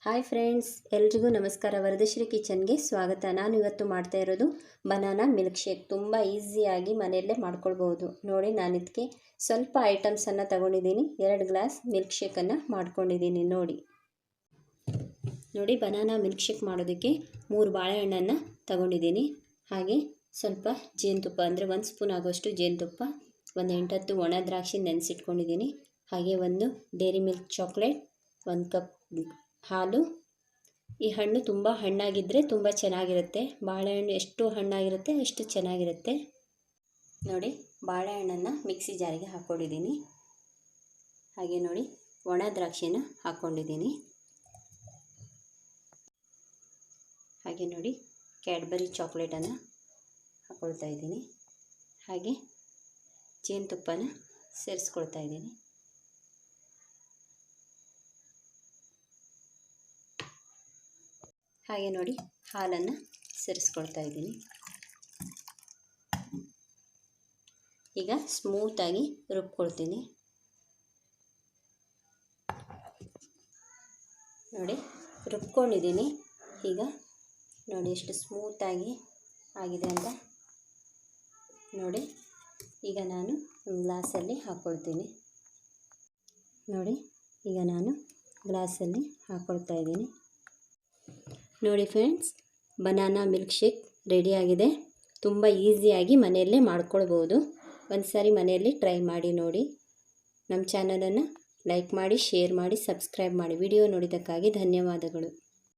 Hi friends, ಎಲ್ರಿಗೂ ನಮಸ್ಕಾರ. ವರದಶ್ರೀ ಕಿಚನ್ಗೆ ಸ್ವಾಗತ. ನಾನು ಇವತ್ತು ಮಾಡ್ತಾ ಇರೋದು ಬನಾನಾ ಮಿಲ್ಕ್ ಶೇಕ್. ತುಂಬ ಈಸಿಯಾಗಿ ಮನೆಯಲ್ಲೇ ಮಾಡ್ಕೊಳ್ಬೋದು. ನೋಡಿ, ನಾನು ಇದಕ್ಕೆ ಸ್ವಲ್ಪ ಐಟಮ್ಸನ್ನು ತಗೊಂಡಿದ್ದೀನಿ. 2 ಗ್ಲಾಸ್ ಮಿಲ್ಕ್ ಶೇಕನ್ನು ಮಾಡ್ಕೊಂಡಿದ್ದೀನಿ. ನೋಡಿ, ಬನಾನಾ ಮಿಲ್ಕ್ ಶೇಕ್ ಮಾಡೋದಕ್ಕೆ 3 ಬಾಳೆಹಣ್ಣನ್ನು ತಗೊಂಡಿದ್ದೀನಿ. ಹಾಗೆ ಸ್ವಲ್ಪ ಜೇನುತುಪ್ಪ, ಅಂದರೆ 1 ಸ್ಪೂನ್ ಆಗೋಷ್ಟು ಜೇನುತುಪ್ಪ, ಒಂದು 8-10 ಒಣ ದ್ರಾಕ್ಷಿ ನೆನೆಸಿಟ್ಕೊಂಡಿದ್ದೀನಿ. ಹಾಗೆ ಒಂದು ಡೈರಿ ಮಿಲ್ಕ್ ಚಾಕ್ಲೇಟ್, 1 ಕಪ್ ಹಾಲು. ಈ ಹಣ್ಣು ತುಂಬ ಹಣ್ಣಾಗಿದ್ದರೆ ತುಂಬ ಚೆನ್ನಾಗಿರುತ್ತೆ. ಬಾಳೆಹಣ್ಣು ಎಷ್ಟು ಹಣ್ಣಾಗಿರುತ್ತೆ ಅಷ್ಟು ಚೆನ್ನಾಗಿರುತ್ತೆ. ನೋಡಿ, ಬಾಳೆಹಣ್ಣನ್ನು ಮಿಕ್ಸಿ ಜಾರಿಗೆ ಹಾಕ್ಕೊಂಡಿದ್ದೀನಿ. ಹಾಗೆ ನೋಡಿ, ಒಣ ದ್ರಾಕ್ಷಿನ ಹಾಕ್ಕೊಂಡಿದ್ದೀನಿ. ಹಾಗೆ ನೋಡಿ, ಕ್ಯಾಡ್ಬರಿ ಚಾಕ್ಲೇಟನ್ನು ಹಾಕ್ಕೊಳ್ತಾ ಇದ್ದೀನಿ. ಹಾಗೆ ಜೇನುತುಪ್ಪನ ಸೇರಿಸ್ಕೊಳ್ತಾ ಇದ್ದೀನಿ. ಹಾಗೆ ನೋಡಿ, ಹಾಲನ್ನು ಸೇರಿಸ್ಕೊಳ್ತಾ ಇದ್ದೀನಿ. ಈಗ ಸ್ಮೂತಾಗಿ ರುಬ್ಕೊಳ್ತೀನಿ. ನೋಡಿ, ರುಬ್ಕೊಂಡಿದ್ದೀನಿ. ಈಗ ನೋಡಿ ಎಷ್ಟು ಸ್ಮೂತಾಗಿ ಆಗಿದೆ ಅಂತ. ನೋಡಿ, ಈಗ ನಾನು ಒಂದು ಗ್ಲಾಸಲ್ಲಿ ಹಾಕ್ಕೊಳ್ತೀನಿ. ನೋಡಿ, ಈಗ ನಾನು ಗ್ಲಾಸಲ್ಲಿ ಹಾಕ್ಕೊಳ್ತಾ ಇದ್ದೀನಿ. ನೋಡಿ ಫ್ರೆಂಡ್ಸ್, ಬನಾನಾ ಮಿಲ್ಕ್ ಶೇಕ್ ರೆಡಿಯಾಗಿದೆ. ತುಂಬ ಈಸಿಯಾಗಿ ಮನೆಯಲ್ಲೇ ಮಾಡ್ಕೊಳ್ಬೋದು. ಒಂದು ಸಾರಿ ಮನೆಯಲ್ಲಿ ಟ್ರೈ ಮಾಡಿ ನೋಡಿ. ನಮ್ಮ ಚಾನಲನ್ನು ಲೈಕ್ ಮಾಡಿ, ಶೇರ್ ಮಾಡಿ, ಸಬ್ಸ್ಕ್ರೈಬ್ ಮಾಡಿ. ವಿಡಿಯೋ ನೋಡಿದ್ದಕ್ಕಾಗಿ ಧನ್ಯವಾದಗಳು.